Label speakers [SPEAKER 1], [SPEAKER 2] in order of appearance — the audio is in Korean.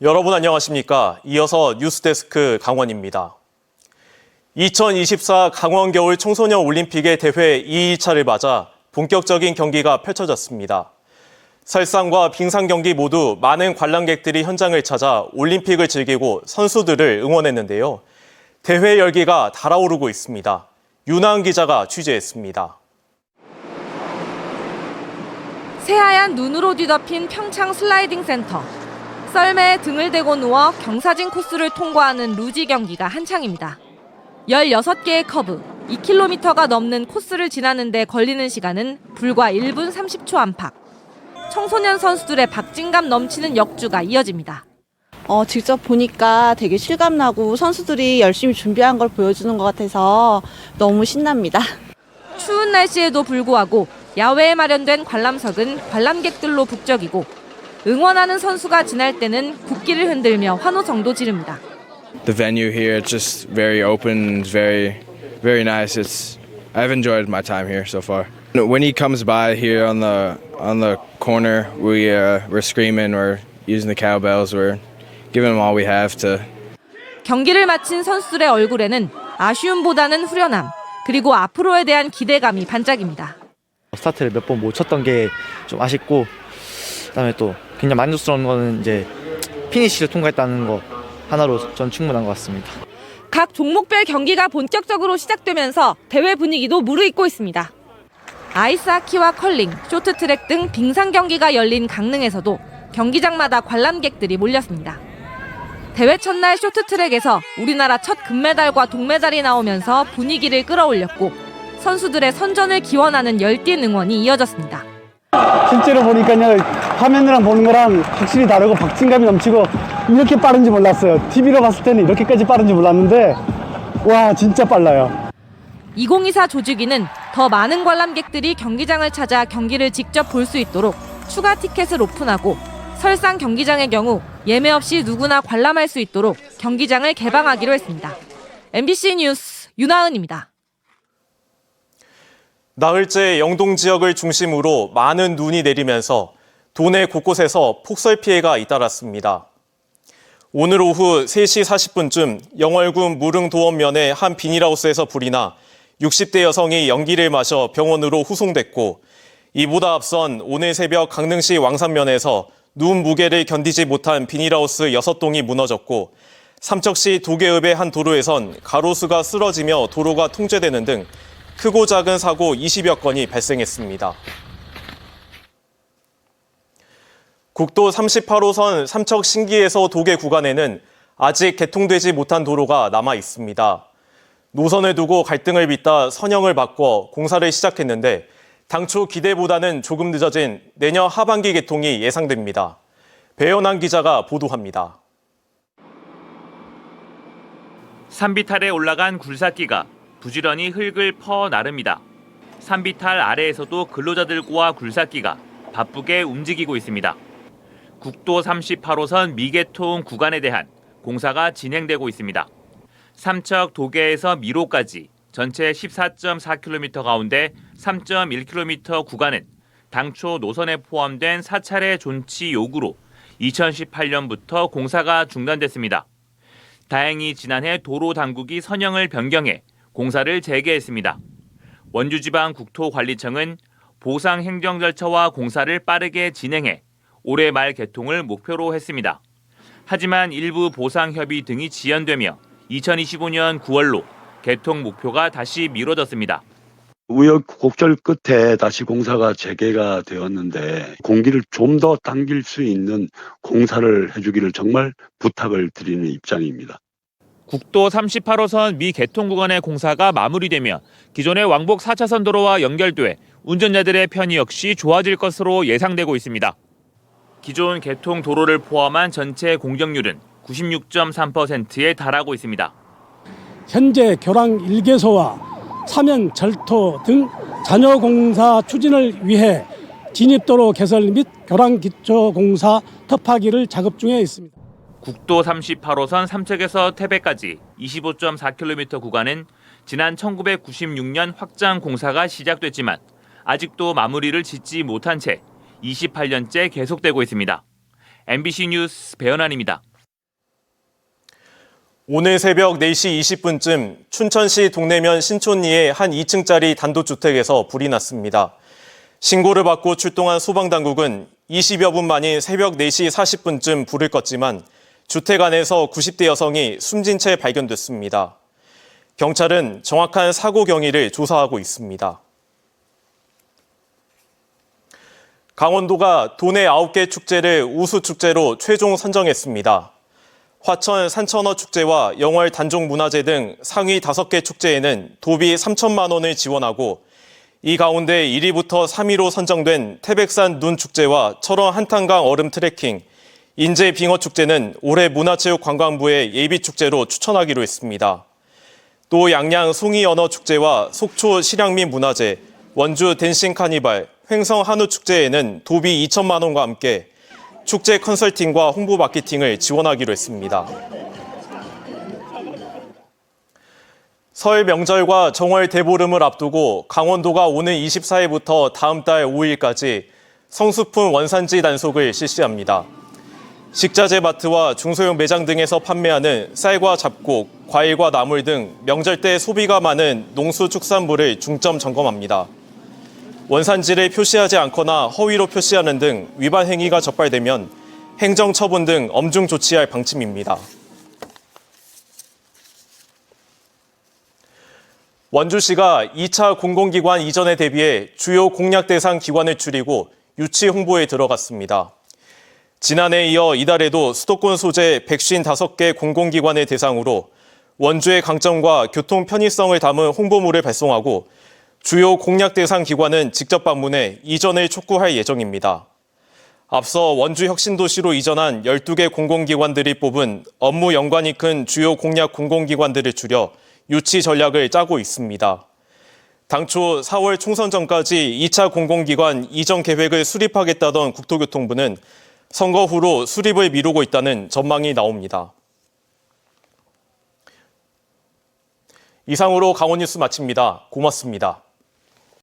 [SPEAKER 1] 여러분 안녕하십니까? 이어서 뉴스데스크 강원입니다. 2024 강원 겨울 청소년 올림픽의 대회 2일차를 맞아 본격적인 경기가 펼쳐졌습니다. 설상과 빙상 경기 모두 많은 관람객들이 현장을 찾아 올림픽을 즐기고 선수들을 응원했는데요. 대회 열기가 달아오르고 있습니다. 윤하은 기자가 취재했습니다.
[SPEAKER 2] 새하얀 눈으로 뒤덮인 평창 슬라이딩 센터. 썰매에 등을 대고 누워 경사진 코스를 통과하는 루지 경기가 한창입니다. 16개의 커브, 2km가 넘는 코스를 지나는 데 걸리는 시간은 불과 1분 30초 안팎. 청소년 선수들의 박진감 넘치는 역주가 이어집니다.
[SPEAKER 3] 직접 보니까 되게 실감나고 선수들이 열심히 준비한 걸 보여주는 것 같아서 너무 신납니다.
[SPEAKER 2] 추운 날씨에도 불구하고 야외에 마련된 관람석은 관람객들로 북적이고 응원하는 선수가 지날 때는 국기를 흔들며 환호성도 지릅니다.
[SPEAKER 4] The venue here is just very open, very nice. I've enjoyed my time here so far. When he comes by here on the corner, we're screaming, we're using the cowbells, we're giving him all we have to.
[SPEAKER 2] 경기를 마친 선수들의 얼굴에는 아쉬움보다는 후련함, 그리고 앞으로에 대한 기대감이 반짝입니다.
[SPEAKER 5] 스타트를 몇 번 못 쳤던 게 좀 아쉽고, 그다음에 또 굉장히 만족스러운 거는 이제 피니시를 통과했다는 거 하나로 전 충분한 것 같습니다.
[SPEAKER 2] 각 종목별 경기가 본격적으로 시작되면서 대회 분위기도 무르익고 있습니다. 아이스하키와 컬링, 쇼트트랙 등 빙상 경기가 열린 강릉에서도 경기장마다 관람객들이 몰렸습니다. 대회 첫날 쇼트트랙에서 우리나라 첫 금메달과 동메달이 나오면서 분위기를 끌어올렸고 선수들의 선전을 기원하는 열띤 응원이 이어졌습니다.
[SPEAKER 6] 실제로 보니까요, 화면이랑 보는 거랑 확실히 다르고 박진감이 넘치고 이렇게 빠른지 몰랐어요. TV로 봤을 때는 이렇게까지 빠른지 몰랐는데 와, 진짜 빨라요.
[SPEAKER 2] 2024 조직위는 더 많은 관람객들이 경기장을 찾아 경기를 직접 볼 수 있도록 추가 티켓을 오픈하고 설상 경기장의 경우 예매 없이 누구나 관람할 수 있도록 경기장을 개방하기로 했습니다. MBC 뉴스 윤하은입니다.
[SPEAKER 1] 나흘째 영동 지역을 중심으로 많은 눈이 내리면서 도내 곳곳에서 폭설 피해가 잇따랐습니다. 오늘 오후 3시 40분쯤 영월군 무릉도원면의 한 비닐하우스에서 불이 나 60대 여성이 연기를 마셔 병원으로 후송됐고, 이보다 앞선 오늘 새벽 강릉시 왕산면에서 눈 무게를 견디지 못한 비닐하우스 6동이 무너졌고, 삼척시 도계읍의 한 도로에선 가로수가 쓰러지며 도로가 통제되는 등 크고 작은 사고 20여 건이 발생했습니다. 국도 38호선 삼척 신기에서 도계 구간에는 아직 개통되지 못한 도로가 남아 있습니다. 노선을 두고 갈등을 빚다 선형을 바꿔 공사를 시작했는데 당초 기대보다는 조금 늦어진 내년 하반기 개통이 예상됩니다. 배연한 기자가 보도합니다.
[SPEAKER 7] 산비탈에 올라간 굴삭기가 부지런히 흙을 퍼 나릅니다. 산비탈 아래에서도 근로자들과 굴삭기가 바쁘게 움직이고 있습니다. 국도 38호선 미개통 구간에 대한 공사가 진행되고 있습니다. 삼척 도계에서 미로까지 전체 14.4km 가운데 3.1km 구간은 당초 노선에 포함된 사차례 존치 요구로 2018년부터 공사가 중단됐습니다. 다행히 지난해 도로 당국이 선형을 변경해 공사를 재개했습니다. 원주지방국토관리청은 보상 행정 절차와 공사를 빠르게 진행해 올해 말 개통을 목표로 했습니다. 하지만 일부 보상 협의 등이 지연되며 2025년 9월로 개통 목표가 다시 미뤄졌습니다.
[SPEAKER 8] 우여곡절 끝에 다시 공사가 재개가 되었는데 공기를 좀 더 당길 수 있는 공사를 해주기를 정말 부탁을 드리는 입장입니다.
[SPEAKER 7] 국도 38호선 미 개통 구간의 공사가 마무리되며 기존의 왕복 4차선 도로와 연결돼 운전자들의 편의 역시 좋아질 것으로 예상되고 있습니다. 기존 개통 도로를 포함한 전체 공정률은 96.3%에 달하고 있습니다.
[SPEAKER 6] 현재 교랑 1개소와 사면 절토 등 잔여 공사 추진을 위해 진입도로 개설 및 교랑 기초 공사 터파기를 작업 중에 있습니다.
[SPEAKER 7] 국도 38호선 삼척에서 태백까지 25.4km 구간은 지난 1996년 확장 공사가 시작됐지만 아직도 마무리를 짓지 못한 채 28년째 계속되고 있습니다. MBC 뉴스 배연환입니다.
[SPEAKER 1] 오늘 새벽 4시 20분쯤 춘천시 동래면 신촌리의 한 2층짜리 단독주택에서 불이 났습니다. 신고를 받고 출동한 소방당국은 20여 분 만인 새벽 4시 40분쯤 불을 껐지만 주택 안에서 90대 여성이 숨진 채 발견됐습니다. 경찰은 정확한 사고 경위를 조사하고 있습니다. 강원도가 도내 9개 축제를 우수축제로 최종 선정했습니다. 화천 산천어 축제와 영월 단종문화제 등 상위 5개 축제에는 도비 3천만 원을 지원하고 이 가운데 1위부터 3위로 선정된 태백산 눈축제와 철원 한탄강 얼음 트레킹, 인제 빙어 축제는 올해 문화체육관광부의 예비축제로 추천하기로 했습니다. 또 양양 송이 언어 축제와 속초 실향민 문화제, 원주 댄싱 카니발, 횡성 한우 축제에는 도비 2천만 원과 함께 축제 컨설팅과 홍보 마케팅을 지원하기로 했습니다. 설 명절과 정월 대보름을 앞두고 강원도가 오늘 24일부터 다음 달 5일까지 성수품 원산지 단속을 실시합니다. 식자재 마트와 중소형 매장 등에서 판매하는 쌀과 잡곡, 과일과 나물 등 명절 때 소비가 많은 농수축산물을 중점 점검합니다. 원산지를 표시하지 않거나 허위로 표시하는 등 위반 행위가 적발되면 행정처분 등 엄중 조치할 방침입니다. 원주시가 2차 공공기관 이전에 대비해 주요 공약 대상 기관을 줄이고 유치 홍보에 들어갔습니다. 지난해에 이어 이달에도 수도권 소재 155개 공공기관을 대상으로 원주의 강점과 교통 편의성을 담은 홍보물을 발송하고 주요 공약 대상 기관은 직접 방문해 이전을 촉구할 예정입니다. 앞서 원주 혁신도시로 이전한 12개 공공기관들이 뽑은 업무 연관이 큰 주요 공약 공공기관들을 줄여 유치 전략을 짜고 있습니다. 당초 4월 총선 전까지 2차 공공기관 이전 계획을 수립하겠다던 국토교통부는 선거 후로 수립을 미루고 있다는 전망이 나옵니다. 이상으로 강원뉴스 마칩니다. 고맙습니다.